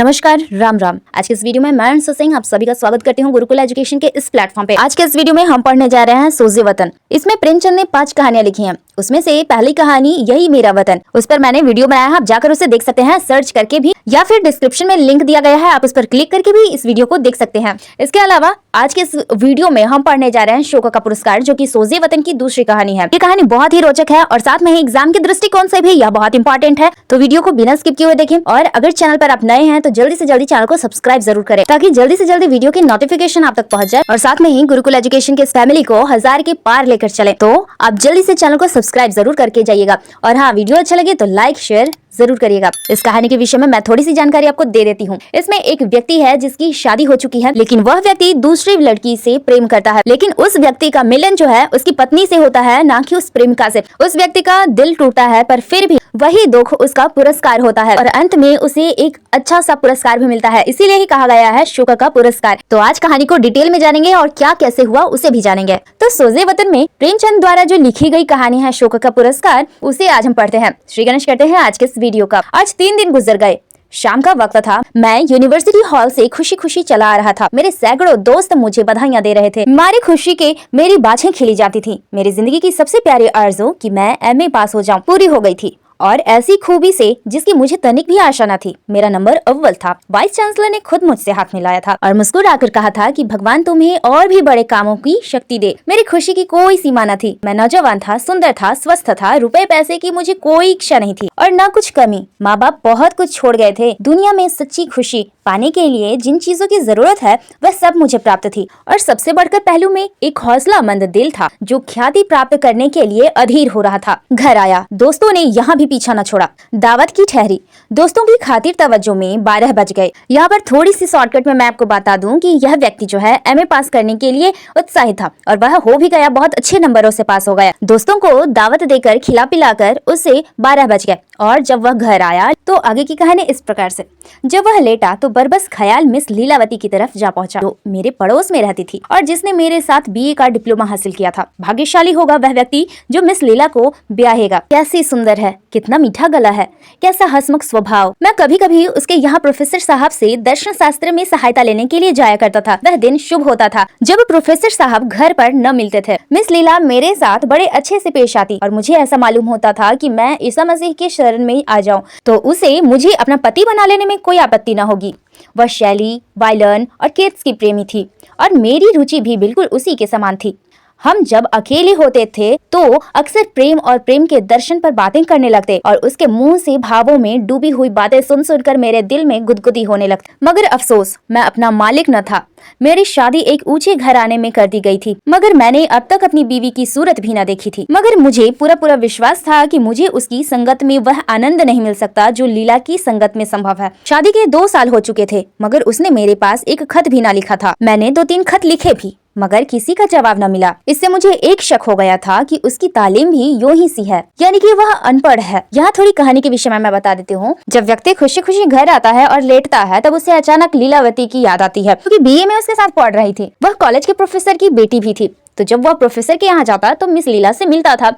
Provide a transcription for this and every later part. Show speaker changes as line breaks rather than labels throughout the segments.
नमस्कार, राम राम। आज के इस वीडियो में मैं अंशु सिंह आप सभी का स्वागत करती हूँ गुरुकुल एजुकेशन के इस प्लेटफॉर्म पे। आज के इस वीडियो में हम पढ़ने जा रहे हैं सोजे वतन। इसमें प्रेमचंद ने 5 कहानियां लिखी हैं। उसमें से पहली कहानी यही मेरा वतन, उस पर मैंने वीडियो बनाया है, आप जाकर उसे देख सकते हैं सर्च करके भी, या फिर डिस्क्रिप्शन में लिंक दिया गया है, आप उस पर क्लिक करके भी इस वीडियो को देख सकते हैं। इसके अलावा आज के इस वीडियो में हम पढ़ने जा रहे हैं शोका का पुरस्कार, जो कि सोजे वतन की दूसरी कहानी है। ये कहानी बहुत ही रोचक है और साथ में ही एग्जाम के दृष्टिकोण से भी यह बहुत इंपॉर्टेंट है। तो वीडियो को बिना स्किप किए हुए देखें, और अगर चैनल पर आप नए हैं तो जल्दी से जल्दी चैनल को सब्सक्राइब जरूर करें, ताकि जल्दी से जल्दी वीडियो की नोटिफिकेशन आप तक पहुंच जाए, और साथ में ही गुरुकुल एजुकेशन के इस फैमिली को 1000 के पार लेकर चले। तो आप जल्दी से चैनल को सब्सक्राइब जरूर करके जाइएगा, और हाँ, वीडियो अच्छा लगे तो लाइक शेयर जरूर करिएगा। इस कहानी के विषय में मैं थोड़ी सी जानकारी आपको दे देती हूँ। इसमें एक व्यक्ति है जिसकी शादी हो चुकी है, लेकिन वह व्यक्ति दूसरी लड़की से प्रेम करता है, लेकिन उस व्यक्ति का मिलन जो है उसकी पत्नी से होता है, ना कि उस प्रेमिका से। उस व्यक्ति का दिल टूटा है, पर फिर भी वही दुख उसका पुरस्कार होता है, और अंत में उसे एक अच्छा सा पुरस्कार भी मिलता है। इसीलिए ही कहा गया है शोका का पुरस्कार। तो आज कहानी को डिटेल में जानेंगे और क्या कैसे हुआ उसे भी जानेंगे। तो सोजे वतन में प्रेमचंद द्वारा जो लिखी गई कहानी है शोका का पुरस्कार, उसे आज हम पढ़ते हैं। श्री गणेश करते हैं आज के इस वीडियो का। आज 3 दिन गुजर गए। शाम का वक्त था। मैं यूनिवर्सिटी हॉल से खुशी खुशी चला आ रहा था। मेरे सैकड़ों दोस्त मुझे बधाइयां दे रहे थे। मारी खुशी के मेरी बाछें खिली जाती थी। मेरी जिंदगी की सबसे प्यारी आरज़ू कि मैं एमए पास हो जाऊं पूरी हो गई थी, और ऐसी खूबी से जिसकी मुझे तनिक भी आशा न थी। मेरा नंबर अव्वल था। वाइस चांसलर ने खुद मुझसे हाथ मिलाया था और मुस्कुराकर कहा था कि भगवान तुम्हें और भी बड़े कामों की शक्ति दे। मेरी खुशी की कोई सीमा न थी। मैं नौजवान था, सुंदर था, स्वस्थ था। रुपए पैसे की मुझे कोई इच्छा नहीं थी और न कुछ कमी। माँ बाप बहुत कुछ छोड़ गए थे। दुनिया में सच्ची खुशी पाने के लिए जिन चीजों की जरूरत है वह सब मुझे प्राप्त थी, और सबसे बढ़कर पहलू में एक हौसलामंद दिल था जो ख्याति प्राप्त करने के लिए अधीर हो रहा था। घर आया। दोस्तों ने यहाँ भी पीछा न छोड़ा। दावत की ठहरी। दोस्तों की खातिर तवज्जो में 12 बज गए। यहाँ पर थोड़ी सी शॉर्टकट में मैं आपको बता दूं कि यह व्यक्ति जो है एमए पास करने के लिए उत्साहित था, और वह हो भी गया, बहुत अच्छे नंबरों से पास हो गया। दोस्तों को दावत देकर खिला पिलाकर उसे 12 बज गए, और जब वह घर आया तो आगे की कहानी इस प्रकार से। जब वह लेटा तो बरबस ख्याल मिस लीलावती की तरफ जा पहुंचा, जो मेरे पड़ोस में रहती थी और जिसने मेरे साथ बीए का डिप्लोमा हासिल किया था। भाग्यशाली होगा वह व्यक्ति जो मिस लीला को ब्याहेगा। कैसी सुंदर है, कितना मीठा गला है, कैसा हंसमुख स्वभाव। मैं कभी कभी उसके यहाँ प्रोफेसर साहब से दर्शन शास्त्र में सहायता लेने के लिए जाया करता था। वह दिन शुभ होता था जब प्रोफेसर साहब घर पर न मिलते थे। मिस लीला मेरे साथ बड़े अच्छे से पेश आती, और मुझे ऐसा मालूम होता था कि मैं ईसा मसीह के शरण में आ जाऊं तो उसे मुझे अपना पति बना लेने में कोई आपत्ति न होगी। वह शैली, वायलिन और केट्स की प्रेमी थी, और मेरी रुचि भी बिल्कुल उसी के समान थी। हम जब अकेले होते थे तो अक्सर प्रेम और प्रेम के दर्शन पर बातें करने लगते, और उसके मुंह से भावों में डूबी हुई बातें सुन सुनकर मेरे दिल में गुदगुदी होने लगती। मगर अफसोस, मैं अपना मालिक न था। मेरी शादी एक ऊंचे घराने में कर दी गई थी, मगर मैंने अब तक अपनी बीवी की सूरत भी न देखी थी। मगर मुझे पूरा विश्वास था कि मुझे उसकी संगत में वह आनंद नहीं मिल सकता जो लीला की संगत में संभव है। शादी के 2 साल हो चुके थे, मगर उसने मेरे पास एक खत भी न लिखा था। मैंने 2-3 खत लिखे भी, मगर किसी का जवाब न मिला। इससे मुझे एक शक हो गया था कि उसकी तालीम भी यूं ही सी है, यानी कि वह अनपढ़ है। यहाँ थोड़ी कहानी के विषय में मैं बता देती हूँ। जब व्यक्ति खुशी खुशी घर आता है और लेटता है, तब उसे अचानक लीलावती की याद आती है, क्योंकि बीए में उसके साथ पढ़ रही थी। वह कॉलेज के प्रोफेसर की बेटी भी थी। तो जब वह प्रोफेसर के यहाँ जाता तो मिस लीला से मिलता था।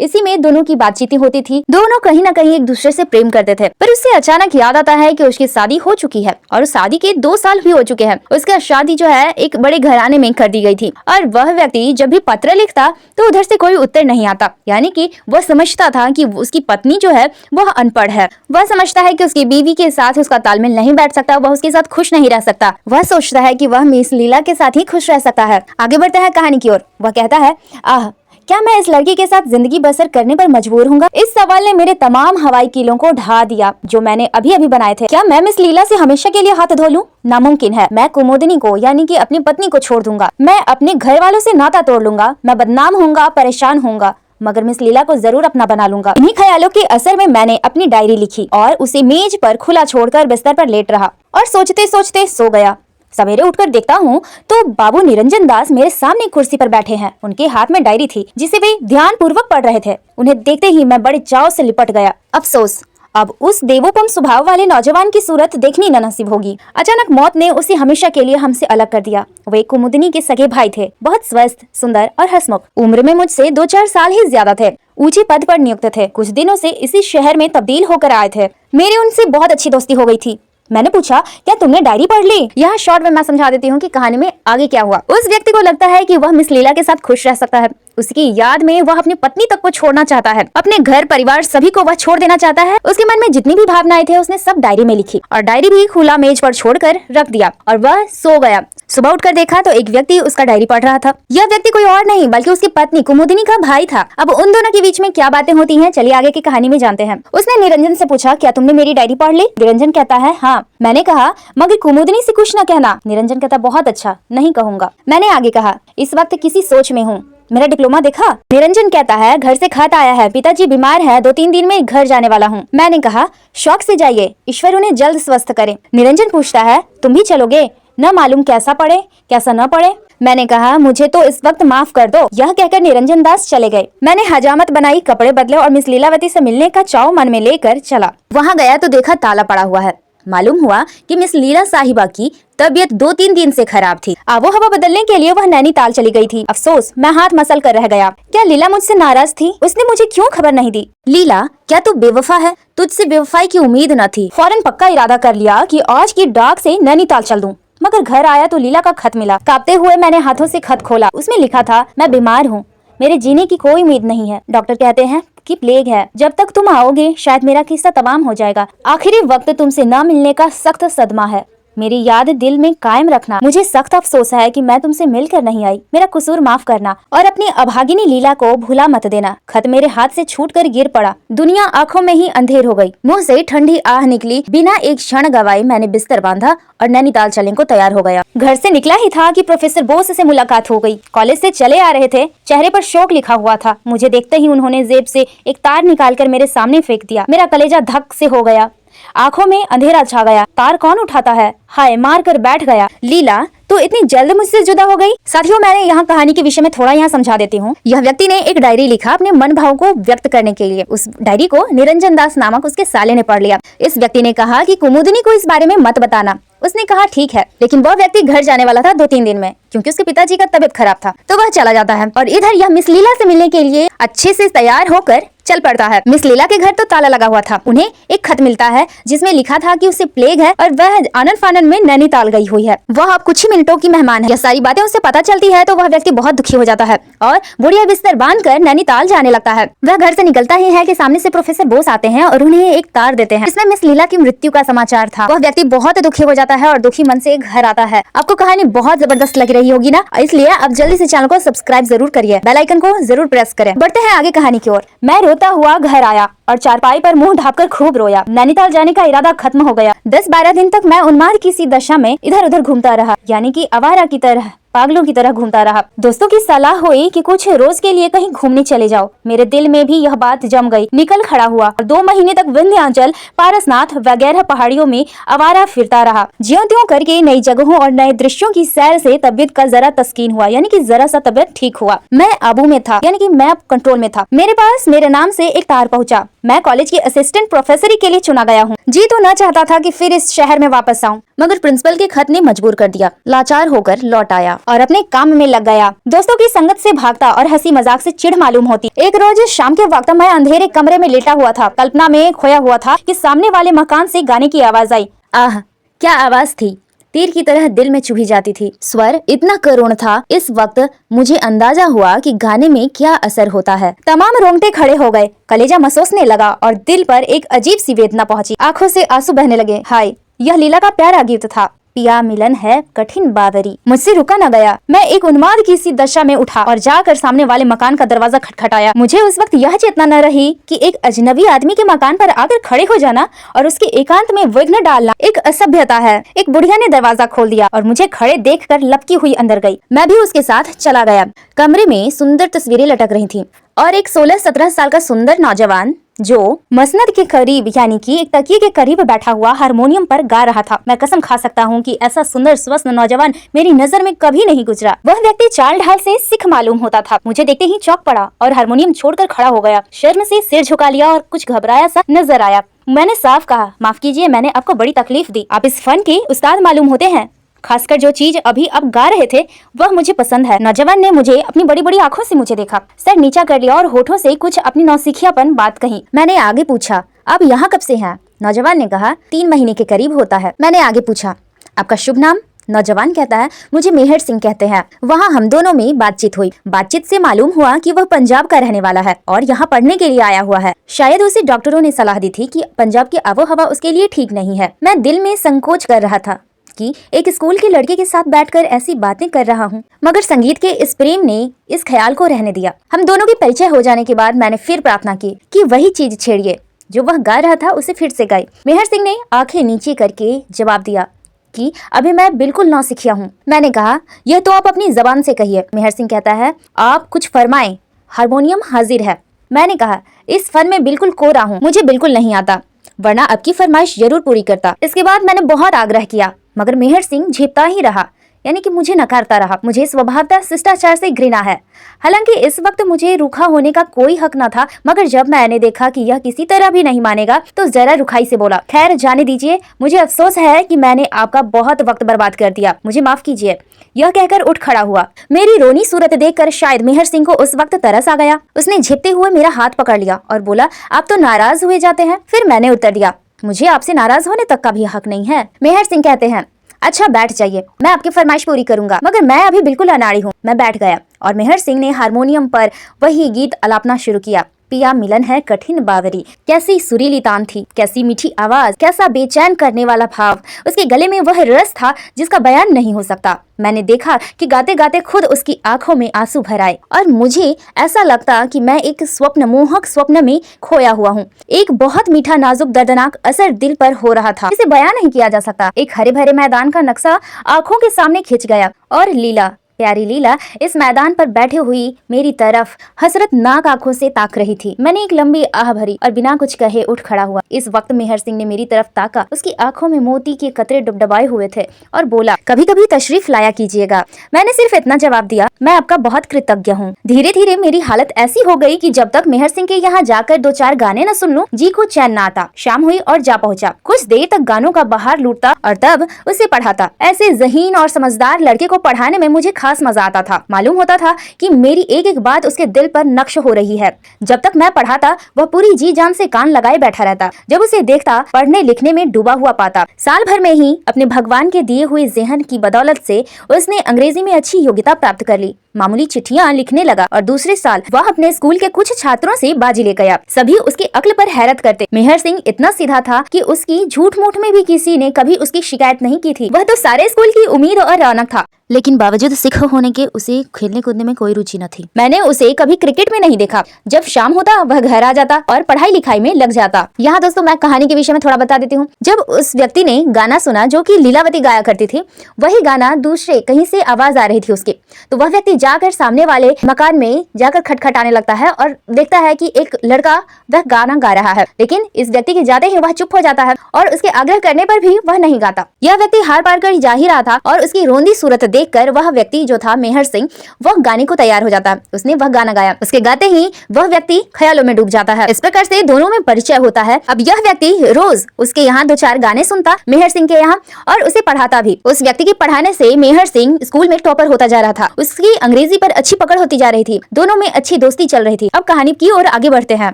इसी में दोनों की बातचीत होती थी। दोनों कहीं ना कहीं एक दूसरे से प्रेम करते थे, पर उससे अचानक याद आता है कि उसकी शादी हो चुकी है, और शादी के 2 साल भी हो चुके हैं। उसका शादी जो है एक बड़े घराने में कर दी गई थी, और वह व्यक्ति जब भी पत्र लिखता तो उधर से कोई उत्तर नहीं आता, यानी कि वह समझता था कि उसकी पत्नी जो है वह अनपढ़ है। वह समझता है कि उसकी बीवी के साथ उसका तालमेल नहीं बैठ सकता, वह उसके साथ खुश नहीं रह सकता। वह सोचता है कि वह मिस लीला के साथ ही खुश रह सकता है। आगे बढ़ते हैं कहानी की ओर। वह कहता है, आह, क्या मैं इस लड़की के साथ जिंदगी बसर करने पर मजबूर हूँगा? इस सवाल ने मेरे तमाम हवाई कीलों को ढा दिया जो मैंने अभी अभी बनाए थे। क्या मैं मिस लीला से हमेशा के लिए हाथ धो लूं? नामुमकिन है। मैं कुमुदिनी को, यानी कि अपनी पत्नी को छोड़ दूंगा। मैं अपने घर वालों से नाता तोड़ लूंगा। मैं बदनाम होऊंगा, परेशान होऊंगा, मगर मिस लीला को जरूर अपना बना लूंगा। इन्हीं ख्यालों के असर में मैंने अपनी डायरी लिखी और उसे मेज पर खुला छोड़कर बिस्तर पर लेट रहा, और सोचते सोचते सो गया। सवेरे उठकर देखता हूँ तो बाबू निरंजन दास मेरे सामने कुर्सी पर बैठे हैं। उनके हाथ में डायरी थी जिसे वे ध्यान पूर्वक पढ़ रहे थे। उन्हें देखते ही मैं बड़े चाव से लिपट गया। अफसोस, अब उस देवोपम स्वभाव वाले नौजवान की सूरत देखनी न नसीब होगी। अचानक मौत ने उसे हमेशा के लिए हमसे अलग कर दिया। वे कुमुदिनी के सगे भाई थे, बहुत स्वस्थ, सुंदर और हंसमुख। उम्र में मुझसे 2-4 साल ही ज्यादा थे। ऊंचे पद पर नियुक्त थे। कुछ दिनों से इसी शहर में तब्दील होकर आए थे। मेरी उनसे बहुत अच्छी दोस्ती हो गई थी। मैंने पूछा, क्या तुमने डायरी पढ़ ली? यहाँ शॉर्ट में मैं समझा देती हूँ कि कहानी में आगे क्या हुआ। उस व्यक्ति को लगता है कि वह मिस लीला के साथ खुश रह सकता है। उसकी याद में वह अपनी पत्नी तक को छोड़ना चाहता है, अपने घर परिवार सभी को वह छोड़ देना चाहता है। उसके मन में जितनी भी भावनाएं थे उसने सब डायरी में लिखी और डायरी भी खुला मेज पर छोड़कर रख दिया और वह सो गया। सुबह उठकर देखा तो एक व्यक्ति उसका डायरी पढ़ रहा था। यह व्यक्ति कोई और नहीं बल्कि उसकी पत्नी कुमुदिनी का भाई था। अब उन दोनों के बीच में क्या बातें होती हैं, चलिए आगे की कहानी में जानते हैं। उसने निरंजन से पूछा, क्या तुमने मेरी डायरी पढ़ ली? निरंजन कहता है, हाँ। मैंने कहा, मगर कुमुदिनी से कुछ न कहना। निरंजन कहता, बहुत अच्छा, नहीं कहूंगा। मैंने आगे कहा, इस वक्त किसी सोच में हूँ, मेरा डिप्लोमा देखा? निरंजन कहता है, घर से खत आया है, पिताजी बीमार है, 2-3 दिन में घर जाने वाला हूँ। मैंने कहा, शौक से जाइए, ईश्वर उन्हें जल्द स्वस्थ करे। निरंजन पूछता है, तुम भी चलोगे? न मालूम कैसा पड़े कैसा न पड़े। मैंने कहा, मुझे तो इस वक्त माफ कर दो। यह कहकर निरंजन दास चले गए। मैंने हजामत बनाई, कपड़े बदले और मिस लीलावती से मिलने का चाव मन में लेकर चला। वहाँ गया तो देखा ताला पड़ा हुआ है। मालूम हुआ कि मिस लीला साहिबा की तबीयत 2-3 दिन से खराब थी। आबो हवा बदलने के लिए वह नैनीताल चली गई थी। अफसोस, मैं हाथ मसल कर रह गया। क्या लीला मुझसे नाराज थी? उसने मुझे क्यों खबर नहीं दी? लीला, क्या तू बेवफा है? तुझसे बेवफाई की उम्मीद न थी। फौरन पक्का इरादा कर लिया कि आज की डाक से नैनीताल चल दूं। मगर घर आया तो लीला का खत मिला। कांपते हुए मैंने हाथों से खत खोला। उसमें लिखा था, मैं बीमार हूँ, मेरे जीने की कोई उम्मीद नहीं है। डॉक्टर कहते हैं कि प्लेग है। जब तक तुम आओगे शायद मेरा किस्सा तमाम हो जाएगा। आखिरी वक्त तुमसे न मिलने का सख्त सदमा है। मेरी याद दिल में कायम रखना। मुझे सख्त अफसोस है कि मैं तुमसे मिलकर नहीं आई। मेरा कसूर माफ करना और अपनी अभागिनी लीला को भूला मत देना। खत मेरे हाथ से छूटकर गिर पड़ा। दुनिया आंखों में ही अंधेर हो गई। मुंह से ठंडी आह निकली। बिना एक क्षण गवाए मैंने बिस्तर बांधा और नैनीताल चलने को तैयार हो गया। घर से निकला ही था कि प्रोफेसर बोस से मुलाकात हो गई। कॉलेज से चले आ रहे थे, चेहरे पर शोक लिखा हुआ था। मुझे देखते ही उन्होंने जेब से एक तार निकालकर मेरे सामने फेंक दिया। मेरा कलेजा धक से हो गया, आंखों में अंधेरा छा गया। तार कौन उठाता है? हाय, मार कर बैठ गया। लीला तो इतनी जल्द मुझसे जुदा हो गई। साथियों, मैंने यहाँ कहानी के विषय में थोड़ा यहाँ समझा देती हूँ। यह व्यक्ति ने एक डायरी लिखा अपने मन भाव को व्यक्त करने के लिए। उस डायरी को निरंजन दास नामक उसके साले ने पढ़ लिया। इस व्यक्ति ने कहा कि कुमुदिनी को इस बारे में मत बताना। उसने कहा ठीक है, लेकिन वह व्यक्ति घर जाने वाला था 2-3 दिन में, क्योंकि उसके पिताजी का तबीयत खराब था, तो वह चला जाता है। और इधर यह मिस लीला से मिलने के लिए अच्छे से तैयार होकर चल पड़ता है। मिस लीला के घर तो ताला लगा हुआ था। उन्हें एक खत मिलता है जिसमें लिखा था कि उसे प्लेग है और वह आनन फानन में नैनीताल गई हुई है। वह अब कुछ ही मिनटों की मेहमान है। यह सारी बातें उसे पता चलती है तो वह व्यक्ति बहुत दुखी हो जाता है और बुढ़िया बिस्तर बांधकर नैनीताल जाने लगता है। वह घर से निकलता ही है कि सामने से प्रोफेसर बोस आते हैं और उन्हें एक तार देते हैं। इसमें मिस लीला की मृत्यु का समाचार था। वह व्यक्ति बहुत दुखी हो जाता है और दुखी मन से घर आता है। आपको कहानी बहुत जबरदस्त लग रही होगी ना, इसलिए आप जल्दी से चैनल को सब्सक्राइब जरूर करिए, बेल आइकन को जरूर प्रेस करें। बढ़ते हैं आगे कहानी की ओर। मैं रोता हुआ घर आया और चारपाई पर मुंह ढापकर खूब रोया। नैनीताल जाने का इरादा खत्म हो गया। 10-12 दिन तक मैं उन्माद की सी दशा में इधर उधर घूमता रहा, यानी कि आवारा की तरह, पागलों की तरह घूमता रहा। दोस्तों की सलाह हुई कि कुछ रोज के लिए कहीं घूमने चले जाओ। मेरे दिल में भी यह बात जम गई। निकल खड़ा हुआ और 2 महीने तक विंध्याचल, पारसनाथ वगैरह पहाड़ियों में आवारा फिरता रहा। ज्यों त्यों करके नई जगहों और नए दृश्यों की सैर से तबीयत का जरा तस्कीन हुआ, यानी कि जरा सा तबीयत ठीक हुआ। मैं काबू में था, यानी कि मैं अब कंट्रोल में था। मेरे पास मेरे नाम से एक तार पहुंचा। मैं कॉलेज की असिस्टेंट प्रोफेसरी के लिए चुना गया हूँ। जी तो न चाहता था कि फिर इस शहर में वापस आऊं, मगर प्रिंसिपल के खत ने मजबूर कर दिया। लाचार होकर लौट आया और अपने काम में लग गया। दोस्तों की संगत से भागता और हंसी मजाक से चिढ़ मालूम होती। एक रोज शाम के वक्त मैं अंधेरे कमरे में लेटा हुआ था, कल्पना में खोया हुआ था कि सामने वाले मकान से गाने की आवाज आई। आह, क्या आवाज थी! तीर की तरह दिल में चुभी जाती थी। स्वर इतना करुण था, इस वक्त मुझे अंदाजा हुआ कि गाने में क्या असर होता है। तमाम रोंगटे खड़े हो गए, कलेजा महसूसने लगा और दिल पर एक अजीब सी वेदना पहुंची। आंखों से आंसू बहने लगे। हाय, यह लीला का प्यारा गीत था। पिया मिलन है कठिन बावरी। मुझसे रुका न गया। मैं एक उन्माद की सी दशा में उठा और जाकर सामने वाले मकान का दरवाजा खटखटाया। मुझे उस वक्त यह चेतना न रही कि एक अजनबी आदमी के मकान पर आकर खड़े हो जाना और उसके एकांत में विघ्न डालना एक असभ्यता है। एक बुढ़िया ने दरवाजा खोल दिया और मुझे खड़े देखकर लपकी हुई अंदर गई। मैं भी उसके साथ चला गया। कमरे में सुंदर तस्वीरें लटक रही थी और एक 16-17 साल का सुंदर नौजवान जो मसनद के करीब, यानी कि एक तकिए के करीब बैठा हुआ हारमोनियम पर गा रहा था। मैं कसम खा सकता हूँ कि ऐसा सुंदर स्वस्थ नौजवान मेरी नजर में कभी नहीं गुजरा। वह व्यक्ति चाल ढाल से सिख मालूम होता था। मुझे देखते ही चौंक पड़ा और हारमोनियम छोड़कर खड़ा हो गया। शर्म से सिर झुका लिया और कुछ घबराया सा नजर आया। मैंने साफ कहा, माफ कीजिए, मैंने आपको बड़ी तकलीफ दी। आप इस फन के उस्ताद मालूम होते हैं। खासकर जो चीज अभी आप गा रहे थे वह मुझे पसंद है। नौजवान ने मुझे अपनी बड़ी बड़ी आंखों से मुझे देखा, सर नीचा कर लिया और होठों से कुछ अपनी नौसिखियापन बात कही। मैंने आगे पूछा, आप यहाँ कब से हैं? नौजवान ने कहा 3 महीने के करीब होता है। मैंने आगे पूछा, आपका शुभ नाम? नौजवान कहता है, मुझे मेहर सिंह कहते हैं। वहाँ हम दोनों में बातचीत हुई। बातचीत से मालूम हुआ कि वह पंजाब का रहने वाला है और यहाँ पढ़ने के लिए आया हुआ है। शायद उसे डॉक्टरों ने सलाह दी थी कि पंजाब की आबोहवा उसके लिए ठीक नहीं है। मैं दिल में संकोच कर रहा था कि एक स्कूल के लड़के के साथ बैठकर ऐसी बातें कर रहा हूँ, मगर संगीत के इस प्रेम ने इस ख्याल को रहने दिया। हम दोनों के परिचय हो जाने के बाद मैंने फिर प्रार्थना की कि वही चीज छेड़िए जो वह गा रहा था, उसे फिर से गाए। मेहर सिंह ने आंखें नीचे करके जवाब दिया कि अभी मैं बिल्कुल नौसिखिया हूँ। मैंने कहा, यह तो आप अपनी जबान से कहिए। मेहर सिंह कहता है, आप कुछ फरमाएं, हारमोनियम हाजिर है। मैंने कहा, इस फन में बिल्कुल कोरा हूँ, मुझे बिल्कुल नहीं आता, वरना अब की फरमाइश जरूर पूरी करता। इसके बाद मैंने बहुत आग्रह किया, मगर मेहर सिंह झेपता ही रहा, यानी कि मुझे नकारता रहा। मुझे स्वभावतः शिष्टाचार से घृणा है। हालांकि इस वक्त मुझे रूखा होने का कोई हक न था, मगर जब मैंने देखा कि यह किसी तरह भी नहीं मानेगा तो जरा रुखाई से बोला, खैर जाने दीजिए, मुझे अफसोस है कि मैंने आपका बहुत वक्त बर्बाद कर दिया, मुझे माफ कीजिए। यह कहकर उठ खड़ा हुआ। मेरी रोनी सूरत देखकर शायद मेहर सिंह को उस वक्त तरस आ गया। उसने झेपते हुए मेरा हाथ पकड़ लिया और बोला, आप तो नाराज हुए जाते हैं। फिर मैंने उत्तर दिया, मुझे आपसे नाराज होने तक का भी हक नहीं है। मेहर सिंह कहते हैं, अच्छा बैठ जाइए, मैं आपकी फरमाइश पूरी करूंगा। मगर मैं अभी बिल्कुल अनाड़ी हूँ। मैं बैठ गया और मेहर सिंह ने हारमोनियम पर वही गीत अलापना शुरू किया। पिया मिलन है कठिन बावरी। कैसी सुरीली तान थी, कैसी मीठी आवाज, कैसा बेचैन करने वाला भाव। उसके गले में वह रस था जिसका बयान नहीं हो सकता। मैंने देखा कि गाते गाते खुद उसकी आंखों में आंसू भर आए और मुझे ऐसा लगता कि मैं एक मोहक स्वप्न में खोया हुआ हूँ। एक बहुत मीठा नाजुक दर्दनाक असर दिल पर हो रहा था, इसे बयान नहीं किया जा सकता। एक हरे भरे मैदान का नक्शा आंखों के सामने खिंच गया और लीला, प्यारी लीला इस मैदान पर बैठे हुई मेरी तरफ हसरतनाक आंखों से ताक रही थी। मैंने एक लंबी आह भरी और बिना कुछ कहे उठ खड़ा हुआ। इस वक्त मेहर सिंह ने मेरी तरफ ताका। उसकी आंखों में मोती के कतरे डुबडुबाए हुए थे और बोला, कभी कभी तशरीफ लाया कीजिएगा। मैंने सिर्फ इतना जवाब दिया, मैं आपका बहुत कृतज्ञ हूँ। धीरे धीरे मेरी हालत ऐसी हो गई कि जब तक मेहर सिंह के यहाँ जाकर 2-4 गाने न सुन लूं, जी को चैन न आता। शाम हुई और जा पहुँचा। कुछ देर तक गानों का बहार लूटता और तब उसे पढ़ाता। ऐसे ज़हीन और समझदार लड़के को पढ़ाने में मुझे खास मजा आता था। मालूम होता था कि मेरी एक एक बात उसके दिल पर नक्श हो रही है। जब तक मैं पढ़ाता वह पूरी जी जान से कान लगाए बैठा रहता। जब उसे देखता पढ़ने लिखने में डूबा हुआ पाता। साल भर में ही अपने भगवान के दिए हुए ज़हन की बदौलत से उसने अंग्रेजी में अच्छी योग्यता प्राप्त कर ली। मामूली चिट्ठियां लिखने लगा और दूसरे साल वह अपने स्कूल के कुछ छात्रों से बाजी ले गया। सभी उसके अक्ल पर हैरत करते। मेहर सिंह इतना सीधा था कि उसकी झूठ मूठ में भी किसी ने कभी उसकी शिकायत नहीं की थी। वह तो सारे स्कूल की उम्मीद और रौनक था, लेकिन बावजूद सिख होने के उसे खेलने कूदने में कोई रुचि न थी। मैंने उसे कभी क्रिकेट में नहीं देखा। जब शाम होता वह घर आ जाता और पढ़ाई लिखाई में लग जाता। यहाँ दोस्तों मैं कहानी के विषय में थोड़ा बता देती हूँ। जब उस व्यक्ति ने गाना सुना जो कि लीलावती गाया करती थी, वही गाना दूसरे कहीं से आवाज आ रही थी उसकी, तो वह व्यक्ति जाकर सामने वाले मकान में जाकर खटखटाने लगता है और देखता है कि एक लड़का वह गाना गा रहा है, लेकिन इस व्यक्ति के जाते ही वह चुप हो जाता है और उसके आग्रह करने पर भी वह नहीं गाता। यह व्यक्ति हार पार कर जा ही रहा था और उसकी रोंदी सूरत देखकर वह व्यक्ति जो था मेहर सिंह, वह गाने को तैयार हो जाता है। उसने वह गाना गाया। उसके गाते ही वह व्यक्ति ख्यालों में डूब जाता है। इस प्रकार से दोनों में परिचय होता है। अब यह व्यक्ति रोज उसके यहाँ 2-4 गाने सुनता मेहर सिंह के यहाँ और उसे पढ़ाता भी। उस व्यक्ति के पढ़ाने से मेहर सिंह स्कूल में टॉपर होता जा रहा था। उसकी अंग्रेजी पर अच्छी पकड़ होती जा रही थी। दोनों में अच्छी दोस्ती चल रही थी। अब कहानी की ओर आगे बढ़ते हैं।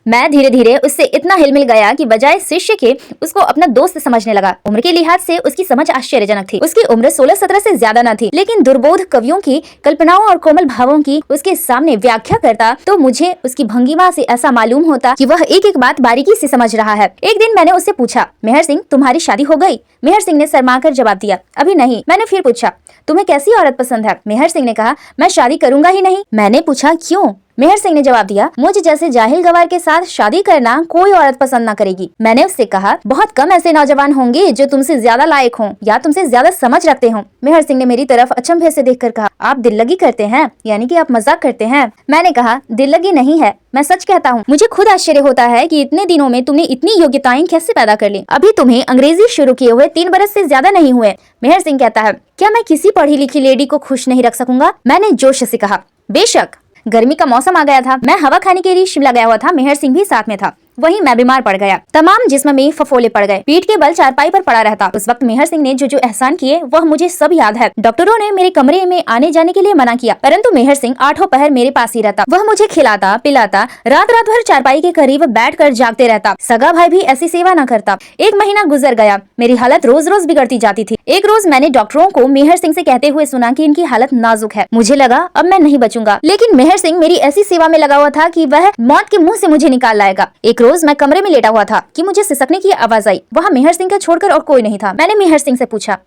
मैं धीरे धीरे उससे इतना हिलमिल गया कि बजाय शिष्य के उसको अपना दोस्त समझने लगा। उम्र के लिहाज से उसकी समझ आश्चर्यजनक थी। उसकी उम्र 16-17 से ज्यादा न थी, लेकिन दुर्बोध कवियों की कल्पनाओं और कोमल भावों की उसके सामने व्याख्या करता तो मुझे उसकी भंगिमा से ऐसा मालूम होता कि वह एक एक बात बारीकी से समझ रहा है। एक दिन मैंने उससे पूछा, मेहर सिंह तुम्हारी शादी हो गई? मेहर सिंह ने शर्माकर जवाब दिया, अभी नहीं। मैंने फिर पूछा, तुम्हें कैसी औरत पसंद है? मेहर सिंह ने कहा, मैं शादी करूंगा ही नहीं। मैंने पूछा, क्यों? मेहर सिंह ने जवाब दिया, मुझ जैसे जाहिल गवार के साथ शादी करना कोई औरत पसंद ना करेगी। मैंने उससे कहा, बहुत कम ऐसे नौजवान होंगे जो तुमसे ज्यादा लायक हों या तुमसे ज्यादा समझ रखते हों। मेहर सिंह ने मेरी तरफ अचंभे से देखकर कहा, आप दिल्लगी करते हैं, यानी कि आप मजाक करते हैं? मैंने कहा, दिल्लगी नहीं है, मैं सच कहता हूँ। मुझे खुद आश्चर्य होता है कि इतने दिनों में तुमने इतनी योग्यताएं कैसे पैदा कर ली। अभी तुम्हें अंग्रेजी शुरू किए हुए 3 बरस से ज्यादा नहीं हुए। मेहर सिंह कहता है, क्या मैं किसी पढ़ी लिखी लेडी को खुश नहीं रख सकूंगा? मैंने जोश से कहा, बेशक। गर्मी का मौसम आ गया था। मैं हवा खाने के लिए शिमला गया हुआ था। मेहर सिंह भी साथ में था। वहीं मैं बीमार पड़ गया। तमाम जिस्म में फफोले पड़ गए, पीठ के बल चारपाई पर पड़ा रहता। उस वक्त मेहर सिंह ने जो जो एहसान किए वह मुझे सब याद है। डॉक्टरों ने मेरे कमरे में आने जाने के लिए मना किया, परंतु मेहर सिंह आठों पहर मेरे पास ही रहता। वह मुझे खिलाता पिलाता, रात रात भर चारपाई के करीब बैठकर जागते रहता। सगा भाई भी ऐसी सेवा न करता। एक महीना गुजर गया, मेरी हालत रोज रोज बिगड़ती जाती थी। एक रोज मैंने डॉक्टरों को मेहर सिंह से कहते हुए सुना कि इनकी हालत नाजुक है। मुझे लगा अब मैं नहीं बचूंगा, लेकिन मेहर सिंह मेरी ऐसी सेवा में लगा हुआ था कि वह मौत के मुंह से मुझे निकाल लाएगा। एक रोज मैं कमरे में लेटा हुआ था कि मुझे सिसकने की आवाज आई। वहाँ मेहर सिंह को छोड़कर और कोई नहीं था। मैंने मेहर सिंह से पूछा,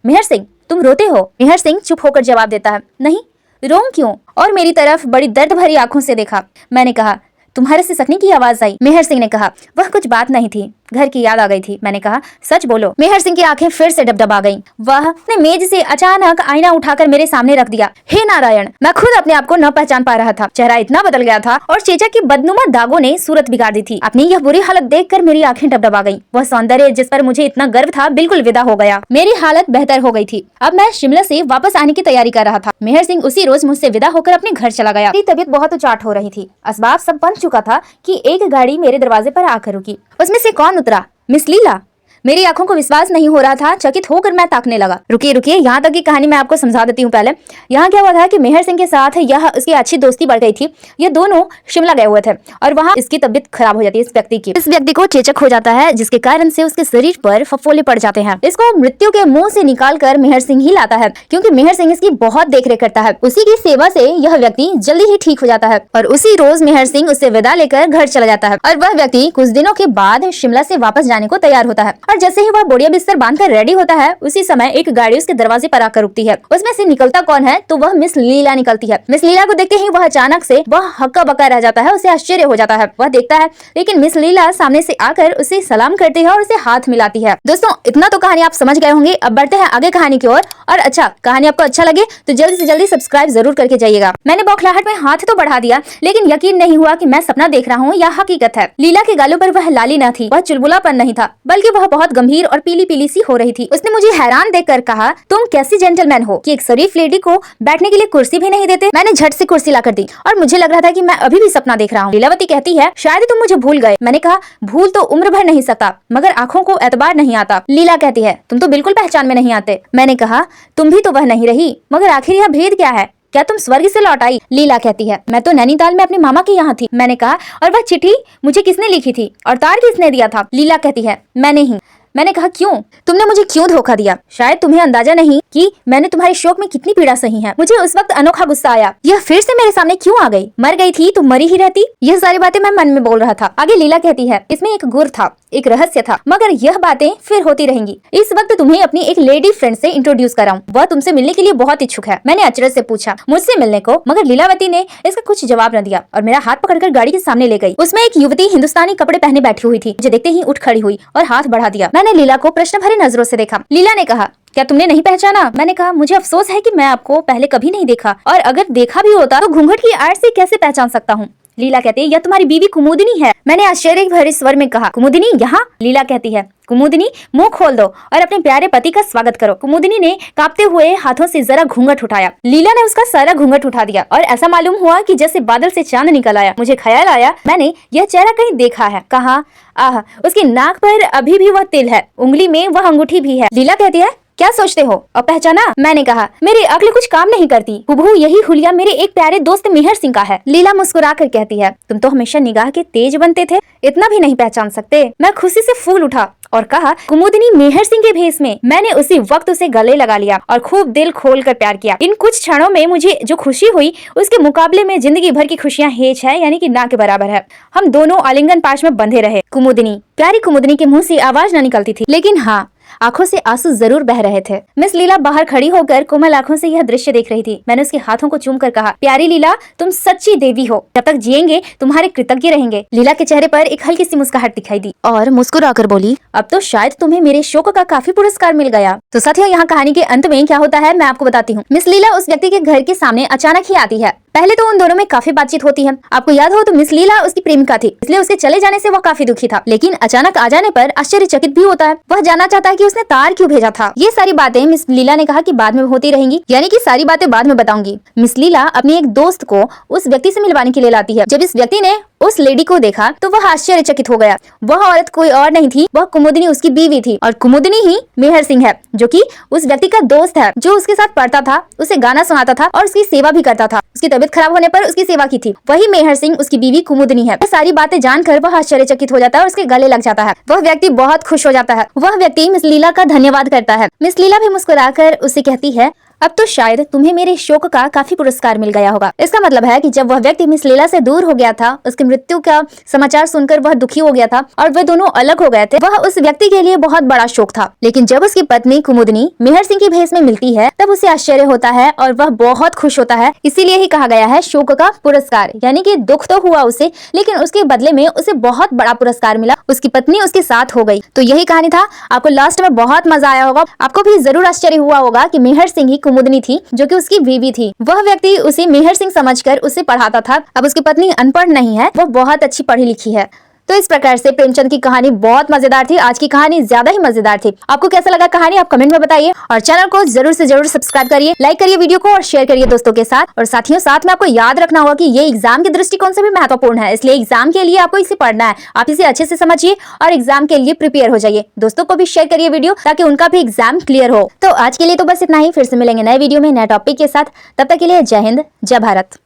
मेहर सिंह तुम रोते हो? मेहर सिंह चुप होकर जवाब देता है, नहीं, रोऊं क्यों? और मेरी तरफ बड़ी दर्द भरी आंखों से देखा। मैंने कहा, तुम्हारे सिसकने की आवाज आई। मेहर सिंह ने कहा, वह कुछ बात नहीं थी, घर की याद आ गई थी। मैंने कहा, सच बोलो। मेहर सिंह की आंखें फिर से डबडबा गईं। वह अपने मेज से अचानक आईना उठाकर मेरे सामने रख दिया। हे नारायण, मैं खुद अपने आप को न पहचान पा रहा था। चेहरा इतना बदल गया था और चेचा की बदनुमा दागों ने सूरत बिगाड़ दी थी। अपनी यह बुरी हालत देखकर मेरी आंखें डबडबा गईं। वह सौंदर्य जिस पर मुझे इतना गर्व था बिल्कुल विदा हो गया। मेरी हालत बेहतर हो गई थी। अब मैं शिमला से वापस आने की तैयारी कर रहा था। मेहर सिंह उसी रोज मुझसे विदा होकर अपने घर चला गया। मेरी तबीयत बहुत उचाट हो रही थी। असबाब सब बन चुका था कि एक गाड़ी मेरे दरवाजे पर आकर रुकी। उसमें से कौन उतरा? मिस लीला। मेरी आंखों को विश्वास नहीं हो रहा था। चकित होकर मैं ताकने लगा। रुकिए, यहाँ तक की कहानी मैं आपको समझा देती हूँ। पहले यहाँ क्या हुआ था कि मेहर सिंह के साथ यह उसकी अच्छी दोस्ती बढ़ गई थी। ये दोनों शिमला गए हुए थे और वहाँ इसकी तबीयत खराब हो जाती है। इस व्यक्ति को चेचक हो जाता है, जिसके कारण से उसके शरीर पर फफोले पड़ जाते हैं। इसको मृत्यु के मुंह से निकाल कर मेहर सिंह ही लाता है, क्योंकि मेहर सिंह इसकी बहुत देखरेख करता है। उसी की सेवा से यह व्यक्ति जल्दी ही ठीक हो जाता है और उसी रोज मेहर सिंह उससे विदा लेकर घर चला जाता है। और वह व्यक्ति कुछ दिनों के बाद शिमला से वापस जाने को तैयार होता है। और जैसे ही वह बोरिया बिस्तर बांधकर रेडी होता है, उसी समय एक गाड़ी उसके दरवाजे पर आकर रुकती है। उसमें से निकलता कौन है? तो वह मिस लीला निकलती है। मिस लीला को देखते ही वह अचानक से वह हक्का बक्का रह जाता है। उसे आश्चर्य हो जाता है। वह देखता है, लेकिन मिस लीला सामने से आकर उसे सलाम करती है और उसे हाथ मिलाती है। दोस्तों, इतना तो कहानी आप समझ गए होंगे। अब बढ़ते हैं आगे कहानी की ओर। और अच्छा, कहानी आपको अच्छा लगे तो जल्दी से जल्दी सब्सक्राइब जरूर करके जाइएगा। मैंने बौखलाहट में हाथ तो बढ़ा दिया, लेकिन यकीन नहीं हुआ कि मैं सपना देख रहा हूँ या हकीकत है। लीला के गालों पर वह लाली न थी, वह चुलबुलापन नहीं था, बल्कि वह बहुत गंभीर और पीली पीली सी हो रही थी। उसने मुझे हैरान देखकर कहा, तुम कैसी जेंटलमैन हो कि एक शरीफ लेडी को बैठने के लिए कुर्सी भी नहीं देते। मैंने झट से कुर्सी लाकर दी और मुझे लग रहा था कि मैं अभी भी सपना देख रहा हूँ। लीलावती कहती है, शायद तुम मुझे भूल गए। मैंने कहा, भूल तो उम्र भर नहीं सकता, मगर आंखों को एतबार नहीं आता। लीला कहती है, तुम तो बिल्कुल पहचान में नहीं आते। मैंने कहा, तुम भी तो वह नहीं रही, मगर आखिर यह भेद क्या है? क्या तुम स्वर्ग से लौट आई? लीला कहती है, मैं तो नैनीताल में अपने मामा के यहाँ थी। मैंने कहा, और वह चिट्ठी मुझे किसने लिखी थी और तार किसने दिया था? लीला कहती है, मैंने ही। मैंने कहा, क्यों? तुमने मुझे क्यों धोखा दिया? शायद तुम्हें अंदाजा नहीं कि मैंने तुम्हारे शोक में कितनी पीड़ा सही है। मुझे उस वक्त अनोखा गुस्सा आया। यह फिर से मेरे सामने क्यों आ गई? मर गई थी तो मरी ही रहती। यह सारी बातें मैं मन में बोल रहा था। आगे लीला कहती है, इसमें एक गुर था, एक रहस्य था, मगर यह बातें फिर होती रहेंगी। इस वक्त तुम्हें अपनी एक लेडी फ्रेंड से इंट्रोड्यूस कराऊं। वह तुमसे मिलने के लिए बहुत इच्छुक है। मैंने अचरज से पूछा, मुझसे मिलने को? मगर लीलावती ने इसका कुछ जवाब न दिया और मेरा हाथ पकड़कर गाड़ी के सामने ले गई। उसमें एक युवती हिंदुस्तानी कपड़े पहने बैठी हुई थी। मुझे देखते ही उठ खड़ी हुई और हाथ बढ़ा दिया। मैंने लीला को प्रश्न भरी नजरों से देखा। लीला ने कहा, क्या तुमने नहीं पहचाना? मैंने कहा, मुझे अफसोस है कि मैं आपको पहले कभी नहीं देखा, और अगर देखा भी होता तो घूंघट की आड़ से कैसे पहचान सकता हूँ। लीला कहती है, यह तुम्हारी बीवी कुमुदिनी है। मैंने आश्चर्य भरे स्वर में कहा, कुमुदिनी यहाँ? लीला कहती है, कुमुदिनी, मुंह खोल दो और अपने प्यारे पति का स्वागत करो। कुमुदिनी ने कांपते हुए हाथों से जरा घूंघट उठाया। लीला ने उसका सारा घूंघट उठा दिया और ऐसा मालूम हुआ कि जैसे बादल से चांद निकल आया। मुझे ख्याल आया, मैंने यह चेहरा कहीं देखा है। कहा, आह, उसकी नाक पर अभी भी वह तिल है, उंगली में वह अंगूठी भी है। लीला कहती है, क्या सोचते हो? और पहचाना? मैंने कहा, मेरी अक्ल कुछ काम नहीं करती। हुबहू यही हुलिया मेरे एक प्यारे दोस्त मेहर सिंह का है। लीला मुस्कुरा कर कहती है, तुम तो हमेशा निगाह के तेज बनते थे, इतना भी नहीं पहचान सकते? मैं खुशी से फूल उठा और कहा, कुमुदिनी मेहर सिंह के भेष में। मैंने उसी वक्त उसे गले लगा लिया और खूब दिल खोल कर प्यार किया। इन कुछ क्षणों में मुझे जो खुशी हुई उसके मुकाबले में जिंदगी भर की खुशियां हेच है, यानी कि ना के बराबर है। हम दोनों आलिंगन पाश में बंधे रहे। कुमुदिनी, प्यारी कुमुदिनी के मुंह से आवाज न निकलती थी, लेकिन हाँ, आंखों से आंसू जरूर बह रहे थे। मिस लीला बाहर खड़ी होकर कोमल आंखों से यह दृश्य देख रही थी। मैंने उसके हाथों को चूमकर कहा, प्यारी लीला, तुम सच्ची देवी हो। जब तक जिएंगे तुम्हारे कृतज्ञ रहेंगे। लीला के चेहरे पर एक हल्की सी मुस्कुराहट दिखाई दी और मुस्कुराकर बोली, अब तो शायद तुम्हें मेरे शोक का काफी पुरस्कार मिल गया। तो साथियों, यहाँ कहानी के अंत में क्या होता है मैं आपको बताती हूँ। मिस लीला उस व्यक्ति के घर के सामने अचानक ही आती है। पहले तो उन दोनों में काफी बातचीत होती है। आपको याद हो तो मिस लीला उसकी प्रेमिका थी, इसलिए उसके चले जाने से वह काफी दुखी था, लेकिन अचानक आ जाने पर आश्चर्यचकित भी होता है। वह जानना चाहता है कि उसने तार क्यों भेजा था। ये सारी बातें मिस लीला ने कहा कि बाद में होती रहेंगी, यानी कि सारी बातें बाद में बताऊंगी। मिस लीला अपनी एक दोस्त को उस व्यक्ति से मिलवाने के लिए लाती है। जब इस व्यक्ति ने उस लेडी को देखा तो वह आश्चर्यचकित हो गया। वह औरत कोई और नहीं थी, वह कुमुदनी उसकी बीवी थी, और कुमुदनी ही मेहर सिंह है, जो कि उस व्यक्ति का दोस्त है, जो उसके साथ पढ़ता था, उसे गाना सुनाता था और उसकी सेवा भी करता था। उसकी तबीयत खराब होने पर उसकी सेवा की थी। वही मेहर सिंह उसकी बीवी कुमुदनी है। सारी बातें जानकर वह आश्चर्यचकित हो जाता है और उसके गले लग जाता है। वह व्यक्ति बहुत खुश हो जाता है। वह व्यक्ति मिस लीला का धन्यवाद करता है। मिस लीला भी मुस्कुराकर उसे कहती है, अब तो शायद तुम्हें मेरे शोक का काफी पुरस्कार मिल गया होगा। इसका मतलब है कि जब वह व्यक्ति मिस लीला से दूर हो गया था, उसकी मृत्यु का समाचार सुनकर वह दुखी हो गया था और वे दोनों अलग हो गए थे, वह उस व्यक्ति के लिए बहुत बड़ा शोक था। लेकिन जब उसकी पत्नी कुमुदनी मेहर सिंह की भेष में मिलती है, तब उसे आश्चर्य होता है और वह बहुत खुश होता है। इसीलिए ही कहा गया है शोक का पुरस्कार, यानी कि दुख तो हुआ उसे, लेकिन उसके बदले में उसे बहुत बड़ा पुरस्कार मिला। उसकी पत्नी उसके साथ हो गई। तो यही कहानी था। आपको लास्ट में बहुत मजा आया होगा। आपको भी जरूर आश्चर्य हुआ होगा कि मेहर सिंह ही कुमुदनी थी, जो कि उसकी बीवी थी। वह व्यक्ति उसे मेहर सिंह समझकर उसे पढ़ाता था। अब उसकी पत्नी अनपढ़ नहीं है, वह बहुत अच्छी पढ़ी लिखी है। तो इस प्रकार से प्रेमचंद की कहानी बहुत मजेदार थी। आज की कहानी ज्यादा ही मजेदार थी। आपको कैसा लगा कहानी, आप कमेंट में बताइए, और चैनल को जरूर से जरूर सब्सक्राइब करिए, लाइक करिए वीडियो को और शेयर करिए दोस्तों के साथ। और साथियों, साथ में आपको याद रखना होगा कि ये एग्जाम के दृष्टिकोण से भी महत्वपूर्ण है, इसलिए एग्जाम के लिए आपको इसे पढ़ना है। आप इसे अच्छे से समझिए और एग्जाम के लिए प्रिपेयर हो जाइए। दोस्तों को भी शेयर करिए वीडियो, ताकि उनका भी एग्जाम क्लियर हो। तो आज के लिए तो बस इतना ही। फिर से मिलेंगे नए वीडियो में नए टॉपिक के साथ। तब तक के लिए जय हिंद, जय भारत।